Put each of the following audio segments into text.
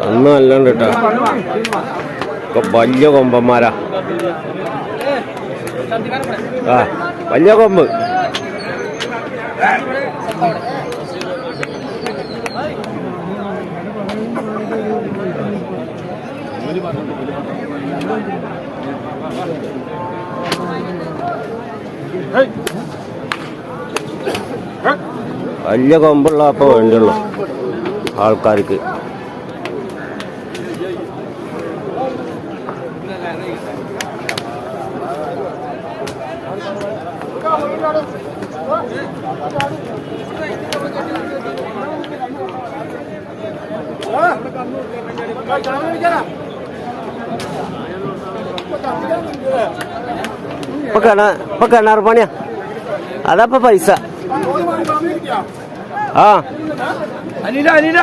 അന്ന് നല്ലോണ്ട് കേട്ടോ. വലിയ കൊമ്പന്മാരാ. ആ വലിയ കൊമ്പ്. വലിയ കൊമ്പുള്ള അപ്പോൾ വേണ്ടിയുള്ളൂ ആൾക്കാർക്ക്. ഇപ്പൊ കിണർ പണിയാ, അതപ്പോ പൈസ. ആ അനില അനില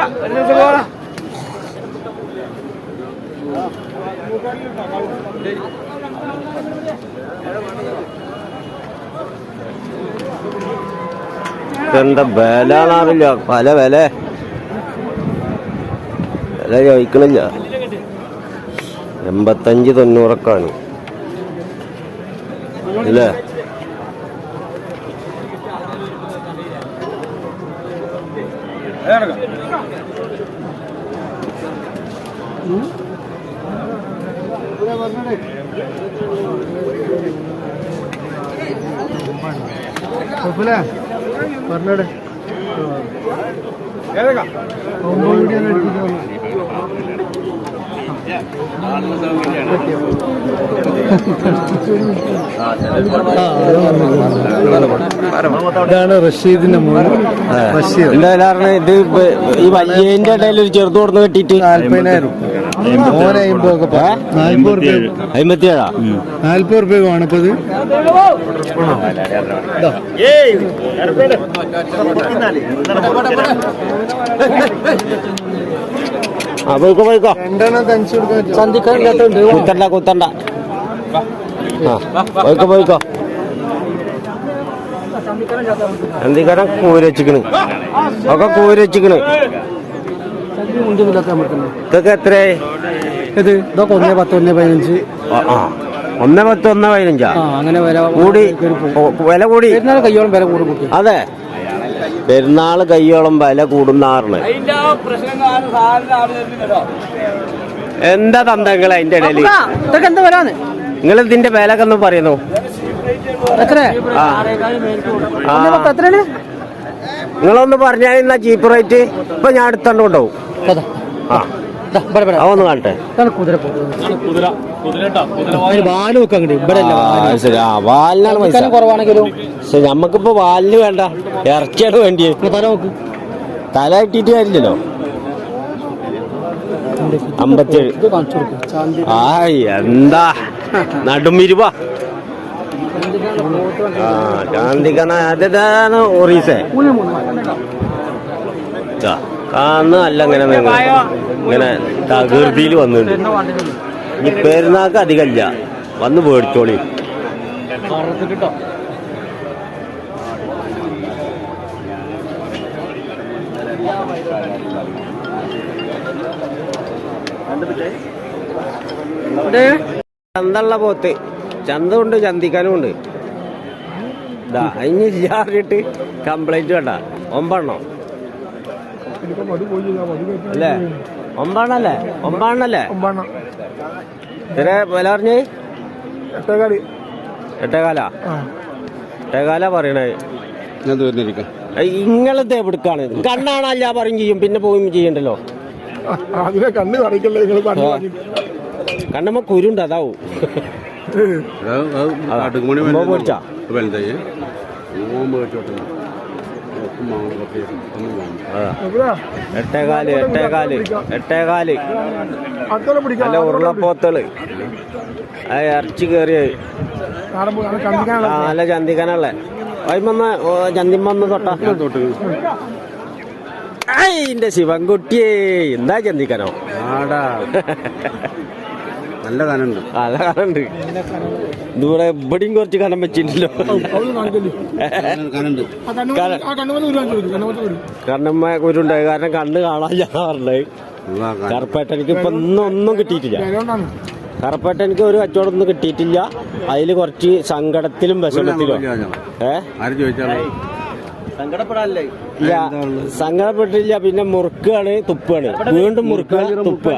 എന്താ വിലറില്ല, പല വില ചോദിക്കണില്ല. 85-90 അല്ലേ? പറഞ്ഞോടെ ഇതാണ് റഷീദിന്റെ മോൻ. ഇത് ഈ വല്യേന്റെ ഇടയിൽ ഒരു ചെറുത് കൊടുന്ന് കെട്ടിട്ട് 40,000. 40 രൂപ വേണപ്പത്. പോയിക്കോ പോയിക്കോ, കുത്തണ്ട കുത്തണ്ട. പോയിക്കോ പോയിക്കോ. ചന്തിക്കാരൻ കൂരച്ചിക്കണ്, ഒക്കെ കൂരച്ചിക്കണ്. ഇതൊക്കെ എത്രയായി? ഇത് ഇതൊക്കെ 110, 115. 110, 115. അങ്ങനെ കൂടി, വില കൂടി. കയ്യോളം വില കൂടും. അതെ, പെരുന്നാള് കയ്യോളം വില കൂടുന്നാറിന്. എന്താ തന്തങ്ങളെ അതിന്റെ ഇടയില്? നിങ്ങൾ ഇതിന്റെ വിലൊക്കെ ഒന്ന് പറയുന്നു. നിങ്ങളൊന്ന് പറഞ്ഞാൽ ചീപ്പ് റേറ്റ്. ഇപ്പൊ ഞാൻ എടുത്തോണ്ട് കൊണ്ടുപോകും. അതൊന്ന് കാണട്ടെ. വാലിനാണ് പൈസ കുറവാണെങ്കിലും നമ്മക്കിപ്പോ വാലിന് വേണ്ട, ഇറച്ചിയാണ് വേണ്ടി. തല ഇട്ടിട്ട് കാര്യമില്ലല്ലോ. 57. ആയ് എന്താ നടുമിരുവ. ചാന്തിക്കണ അതാണ് ഒറീസേ. അല്ല ഇങ്ങനെ ഇങ്ങനെ തകൃതിയിൽ വന്നിട്ടുണ്ട്. ഇനി പെരുന്നാൾക്ക് അധികമില്ല, വന്ന് മേടിച്ചോളി. ചന്തള്ള പോത്ത്, ചന്തമുണ്ട്, ചന്തിക്കാനും ഉണ്ട്. അതിന് ഇല്ലാറിട്ട് കംപ്ലൈന്റ് വേണ്ട. 9 അല്ലേ? 9 9 ഇത്ര വില പറഞ്ഞ് 8,4 പറയണേ. ഇങ്ങളത്തെ എവിടുക്കാണ്? കണ്ണാണല്ല പറയും ചെയ്യും, പിന്നെ പോയും ചെയ്യണ്ടല്ലോ. കണ്ണമ്മ കുരുണ്ട്, അതാവും. മേടിച്ചാ 8,4 നല്ല ഉരുളപ്പോത്തള്, ഇറച്ചി കയറിയ നല്ല ചന്തിക്കാനുള്ള. അതിമന്ന് ചന്തിമന്ന് തൊട്ടാ എന്റെ ശിവൻകുട്ടിയേ, എന്താ ചന്തിക്കാനോ? നല്ല കനുണ്ട് ഇതുപോലെ ഇവിടെയും കുറച്ച് കനം വെച്ചിട്ടുണ്ടല്ലോ. കണ്ണമ്മ കുരുണ്ടായി കാരണം കണ്ണ് കാണാൻ പറഞ്ഞത്. കറുപ്പേട്ട എനിക്ക് ഇപ്പൊ ഒന്നും കിട്ടിയിട്ടില്ല. കറുപ്പേട്ട എനിക്ക് ഒരു കച്ചവടം ഒന്നും കിട്ടിയിട്ടില്ല. അതില് കുറച്ച് സങ്കടത്തിലും വിഷമത്തിലും. ഇല്ല, സങ്കടപ്പെട്ടില്ല. പിന്നെ മുറുക്കാണ്, തുപ്പാണ്, വീണ്ടും മുറുക്കുക, തുപ്പുക.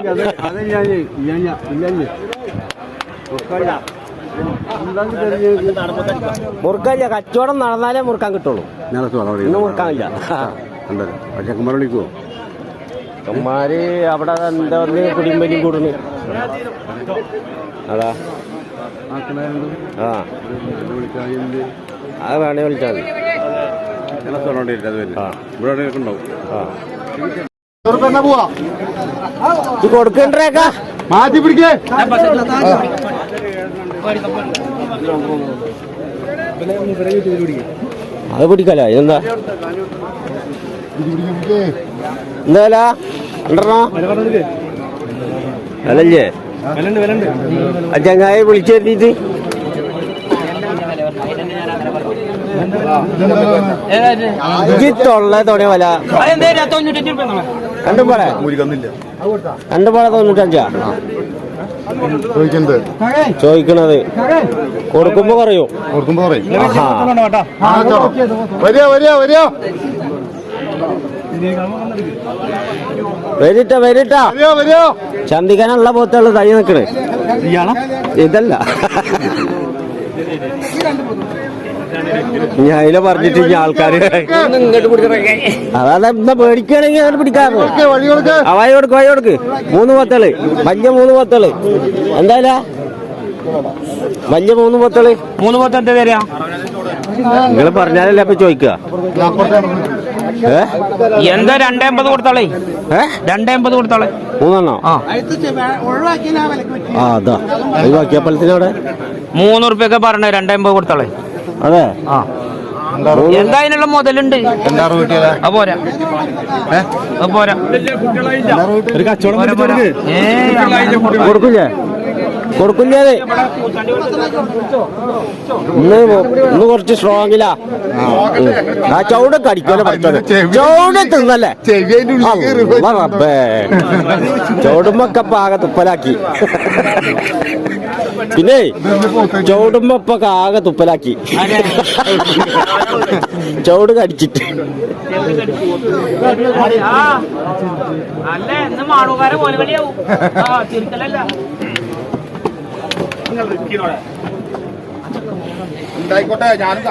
മുറുക്കാനില്ല, കച്ചവടം നടന്നാലേ മുറുക്കാൻ കിട്ടുള്ളൂ. ഇന്ന് മുറുക്കാനില്ല. വിളിക്കുവോ ചെക്കന്മാര് അവിടെ എന്താ കുടിമ്പലിയും കൂടുന്നു. അതാ അത് വേണേ വിളിച്ചാൽ മതി. കൊടുക്കണ്ടേക്കാ മാറ്റി പിടിക്കേ. അത് പിടിക്കല. ഇതെന്താ എന്താ അല്ലല്ലേ ചങ്ങായി വിളിച്ചു വരുത്തിട്ട് തൊള്ള തോണിയ വില രണ്ടും പാടെ 95 ചോദിക്കണത്. കൊടുക്കുമ്പോ പറയൂ. വരിട്ടാ ചന്തിക്കാനുള്ള പോത്തുള്ള തൈ നിക്കണ്. ഇതല്ല ഞാൻ അതിലെ പറഞ്ഞിട്ട് ആൾക്കാര് അതാ പേടിക്കുകയാണെങ്കിൽ അങ്ങനെ പിടിക്കാറ്. വഴി കൊടുക്ക് 3 പത്തള് വലിയ 3 പത്തള്. എന്തായാലും വലിയ 3 പത്തള്. 3 പത്ത് എന്താ തരാ നിങ്ങൾ പറഞ്ഞാലല്ലേ അപ്പൊ ചോദിക്കുക. എന്താ 250 കൊടുത്തോളേ. 250 കൊടുത്തോളെ. 3 അതാ ഒഴിവാക്കിയപ്പലത്തിനവിടെ 3 ഉറുപ്പ്യൊക്കെ പറഞ്ഞ 250 കൊടുത്തോളെ. അതെ എന്താ അതിനുള്ള മുതലുണ്ട്. പോരാ ഒരു കച്ചവടം കൊടുക്കില്ലേ കൊടുക്കില്ലേ. ഇന്ന് കുറച്ച് സ്ട്രോങ്ങിലാ. ആ ചൗടൊക്കെ അടിക്കല്ലോ പഠിച്ചത്. ചൗട തിന്നല്ലേ ചൗടുമ്പൊക്കെ ആകെ തുപ്പലാക്കി. പിന്നെ ചൗടുമ്പൊക്കെ ആകെ തുപ്പലാക്കി. ചൗട് കടിച്ചിട്ട് ഉണ്ടായിക്കോട്ടെ ഞാനും